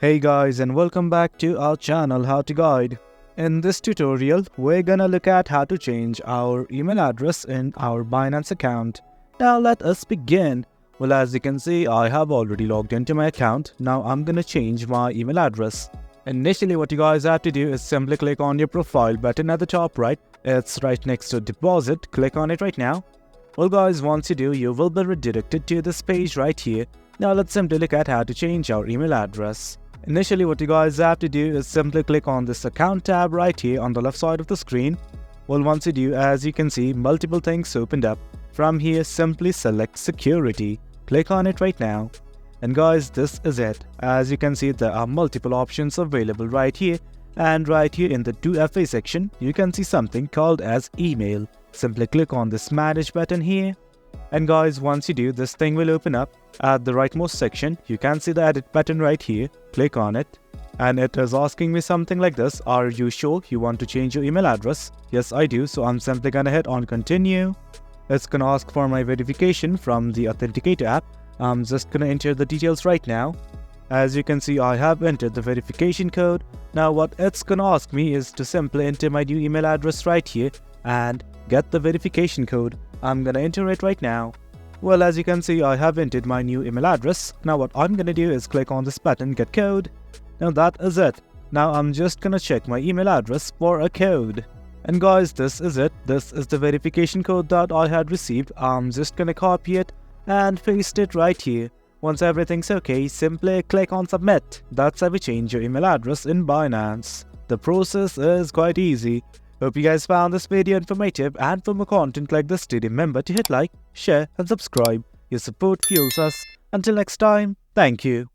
Hey guys, and welcome back to our channel How to Guide. In this tutorial, we're gonna look at how to change our email address in our Binance account. Now let us begin. Well, as you can see, I have already logged into my account. Now I'm gonna change my email address. Initially, what you guys have to do is simply click on your profile button at the top right. It's right next to deposit. Click on it right now. Well guys, once you do, you will be redirected to this page right here. Now let's simply look at how to change our email address. Initially, what you guys have to do is simply click on this account tab right here on the left side of the screen. Well, once you do, as you can see, multiple things opened up. From here, simply select security. Click on it right now. And guys, this is it. As you can see, there are multiple options available right here. And right here in the 2FA section, you can see something called as email. Simply click on this manage button here. And guys, once you do, this thing will open up. At the rightmost section, you can see the edit button right here. Click on it. And it is asking me something like this. Are you sure you want to change your email address? Yes, I do. So I'm simply gonna hit on continue. It's gonna ask for my verification from the Authenticator app. I'm just gonna enter the details right now. As you can see, I have entered the verification code. Now what it's gonna ask me is to simply enter my new email address right here and get the verification code. I'm gonna enter it right now. Well, as you can see, I have entered my new email address. Now what I'm gonna do is click on this button, get code. Now that is it. Now I'm just gonna check my email address for a code. And guys, this is it. This is the verification code that I had received. I'm just gonna copy it and paste it right here. Once everything's okay, simply click on submit. That's how we change your email address in Binance. The process is quite easy. Hope you guys found this video informative, and for more content like this, do remember to hit like, share and subscribe. Your support fuels us. Until next time, thank you.